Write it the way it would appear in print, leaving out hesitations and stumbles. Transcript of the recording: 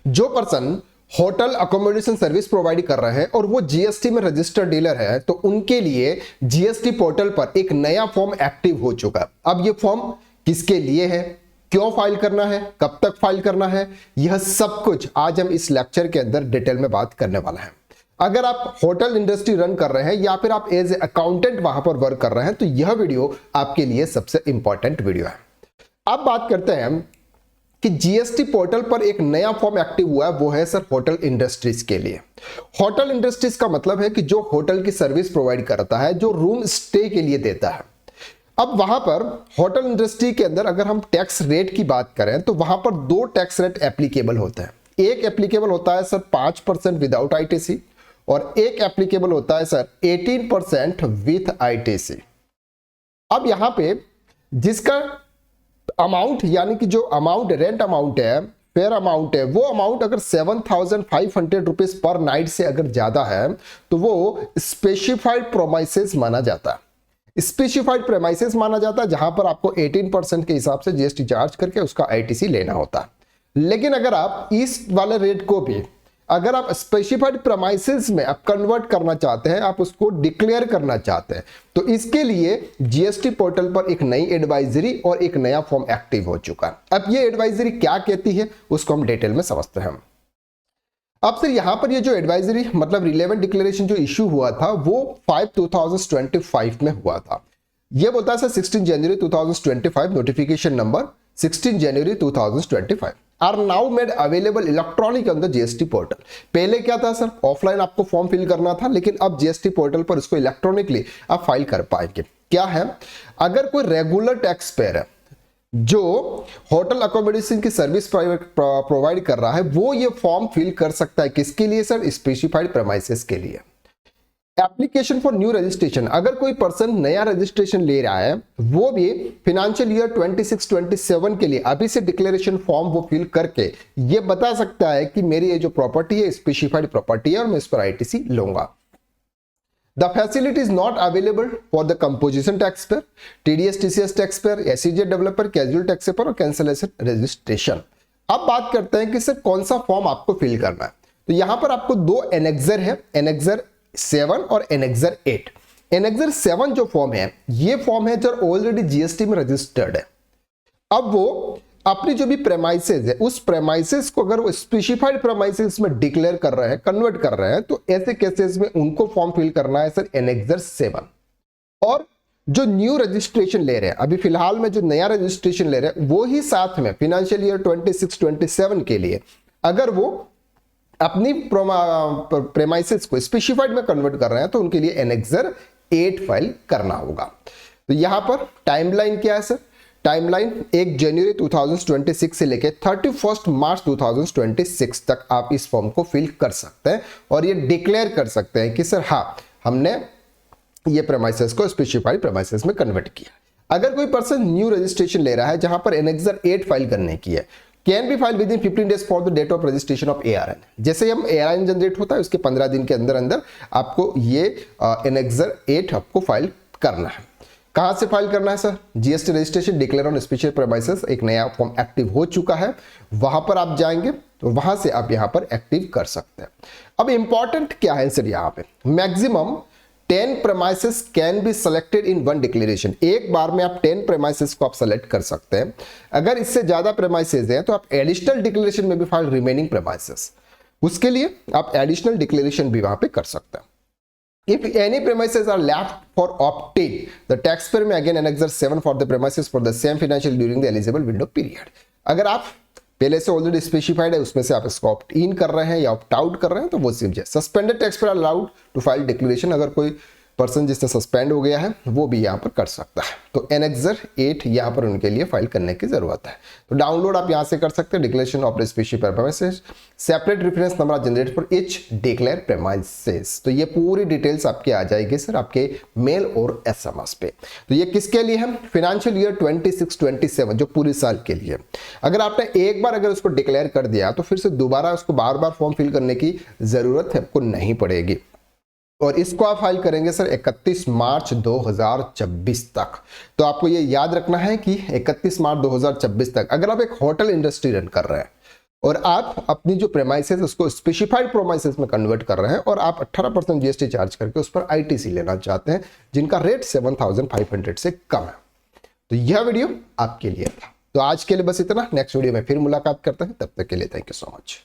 जो person hotel accommodation service provide कर रहे हैं और वो जीएसटी में रजिस्टर्ड डीलर है, तो उनके लिए जीएसटी पोर्टल पर एक नया फॉर्म एक्टिव हो चुका है। अब ये फॉर्म किसके लिए है, क्यों फाइल करना है, कब तक फाइल करना है, यह सब कुछ आज हम इस लेक्चर के अंदर डिटेल में बात करने वाला है। अगर आप होटल इंडस्ट्री रन कर रहे हैं या फिर आप एज ए अकाउंटेंट वहां पर वर्क कर रहे हैं, तो यह वीडियो आपके लिए सबसे इंपॉर्टेंट वीडियो है। अब बात करते हैं कि जीएसटी पोर्टल पर एक नया फॉर्म एक्टिव हुआ है, वो है सर होटल इंडस्ट्रीज के लिए। होटल इंडस्ट्रीज का मतलब है कि जो होटल की सर्विस प्रोवाइड करता है, जो रूम स्टे के लिए देता है। अब वहां पर होटल इंडस्ट्री के अंदर अगर हम टैक्स रेट की बात करें तो वहां पर दो टैक्स रेट एप्लीकेबल होते हैं। एक एप्लीकेबल होता है सर 5% विदाउट आईटीसी और एक एप्लीकेबल होता है सर 18% विथ आईटीसी। अब यहां पे जिसका अमाउंट यानी कि जो अमाउंट रेंट अमाउंट है, फेयर अमाउंट है, वो अमाउंट अगर 7,500 रुपीज पर नाइट से अगर ज्यादा है तो वो स्पेसिफाइड प्रोमाइसेस माना जाता है। स्पेसिफाइड प्रेमाइसेस माना जाता है जहां पर आपको 18% के हिसाब से जीएसटी चार्ज करके उसका आईटीसी लेना होता है। लेकिन अगर आप इस वाले रेट को भी अगर आप स्पेसिफाइड प्रेमाइसेस में आप कन्वर्ट करना चाहते हैं, आप उसको डिक्लेयर करना चाहते हैं, तो इसके लिए जीएसटी पोर्टल पर एक नई एडवाइजरी और एक नया फॉर्म एक्टिव हो चुका है। अब ये एडवाइजरी क्या कहती है उसको हम डिटेल में समझते हैं। अब सर यहां पर ये जो एडवाइजरी मतलब रिलेवेंट डिक्लेरेशन जो इश्यू हुआ था वो 5/2025 में हुआ था। ये बोलता है sir 16 January 2025 notification number 16 January 2025 are now made available electronic on the GST portal. पहले क्या था सर, ऑफलाइन आपको फॉर्म फिल करना था, लेकिन अब जीएसटी पोर्टल पर इसको इलेक्ट्रॉनिकली आप फाइल कर पाएंगे। क्या है, अगर कोई रेगुलर टैक्स पेयर है जो होटल अकोमोडेशन की सर्विस प्रोवाइड कर रहा है, वो ये फॉर्म फिल कर सकता है। किसके लिए सर, स्पेसिफाइड प्रेमाइसेस के लिए। एप्लीकेशन फॉर न्यू रजिस्ट्रेशन, अगर कोई पर्सन नया रजिस्ट्रेशन ले रहा है वो भी फिनेंशियल ईयर 26-27 के लिए अभी से डिक्लेरेशन फॉर्म वो फिल करके ये बता सकता है कि मेरी ये जो प्रॉपर्टी है स्पेसिफाइड प्रॉपर्टी है और मैं इस पर आईटीसी लूंगा। The facility is not available for the composition taxpayer, TDS TCS taxpayer, SEZ developer, casual taxpayer और cancellation registration। अब बात करते हैं कि सर कौन सा फॉर्म आपको फिल करना है। तो यहां पर आपको दो एनेक्सर है, एनेक्सर 7 और एनेक्सर 8। एनेक्सर 7 जो फॉर्म है, ये फॉर्म है जो ऑलरेडी जीएसटी में रजिस्टर्ड है। अब वो अपनी जो भी प्रेमाइसेस है उस प्रेमाइसेस को अगर वो स्पेसिफाइड प्रेमाइसेस में डिक्लेयर कर रहे हैं, कन्वर्ट कर रहे हैं, तो ऐसे केसेस में उनको फॉर्म फिल करना है सर एनेक्सर 7। और जो न्यू रजिस्ट्रेशन ले रहे हैं, अभी फिलहाल में जो नया रजिस्ट्रेशन ले रहे हैं, वो ही साथ में फिनेंशियल ईयर 26-27 के लिए अगर वो अपनी प्रेमाइसेस को स्पेसिफाइड में कन्वर्ट कर रहे हैं तो उनके लिए एनेक्सर 8 फाइल करना होगा। तो यहां पर टाइमलाइन क्या है सर, टाइमलाइन 1 जनवरी 2026 से लेकर 31 मार्च 2026 तक आप इस फॉर्म को फिल कर सकते हैं और ये डिक्लेयर कर सकते हैं कि सर हाँ हमने ये प्रेमाइसेस को स्पेसिफाइड प्रेमाइसेस में कन्वर्ट किया। अगर कोई पर्सन न्यू रजिस्ट्रेशन ले रहा है जहां पर एनेक्सर 8 फाइल करने की है, can be file within 15 days for the date of registration of ARN। जैसे हम ARN जनरेट होता है उसके 15 दिन के अंदर अंदर आपको ये एनेक्सर 8 आपको फाइल करना है। कहां से फाइल करना है sir, GST registration declare on special premises, एक नया फॉर्म एक्टिव हो चुका है, वहां पर आप जाएंगे तो वहां से आप यहां पर एक्टिव कर सकते हैं। अब इंपॉर्टेंट क्या है सर, यहां पे maximum 10 premises can be selected in one declaration. एक बार में आप 10 प्रेमाइसेस को आप सेलेक्ट कर सकते हैं। अगर इससे ज्यादा प्रेमाइसेस हैं तो आप एडिशनल डिक्लेरेशन में भी फाइल रिमेनिंग प्रेमाइसेस, उसके लिए आप एडिशनल डिक्लेरेशन भी वहां पे कर सकते हैं। If any premises are left for opt-in, the taxpayer may again annexure 7 for the premises for the same financial during the eligible window period। अगर आप पहले से ऑलरेडी स्पेसिफाइड है उसमें से आप इसको ऑप्ट इन कर रहे हैं या ऑप्ट आउट कर रहे हैं तो वो सिर्फ suspended taxpayer allowed to file declaration. अगर कोई पर्सन जिससे सस्पेंड हो गया है वो भी यहाँ पर कर सकता है। तो एनेक्सर 8 यहाँ पर उनके लिए फाइल करने की जरूरत है। तो डाउनलोड आप यहाँ से कर सकते हैं, declaration of specified premises, separate reference number generate for each declare premises. तो ये पूरी डिटेल्स आपके आ जाएगी सर आपके मेल और एसएमएस पे। तो ये किसके लिए है, फिनेंशियल ईयर 26-27 जो पूरे साल के लिए। अगर आपने एक बार अगर उसको डिक्लेयर कर दिया तो फिर से दोबारा उसको बार बार फॉर्म फिल करने की जरूरत है आपको नहीं पड़ेगी। और इसको आप फाइल करेंगे सर 31 मार्च 2026 तक। तो आपको ये याद रखना है कि 31 मार्च 2026 तक अगर आप एक होटल इंडस्ट्री रन कर रहे हैं और आप अपनी जो प्रेमाइसेस उसको स्पेसिफाइड प्रोमाइसेस में कन्वर्ट कर रहे हैं और आप 18% जीएसटी चार्ज करके उस पर आईटीसी लेना चाहते हैं जिनका रेट 7,500 से कम है। तो यह वीडियो आपके लिए था। तो आज के लिए बस इतना। नेक्स्ट वीडियो में फिर मुलाकात करते हैं, तब तक के लिए थैंक यू सो मच।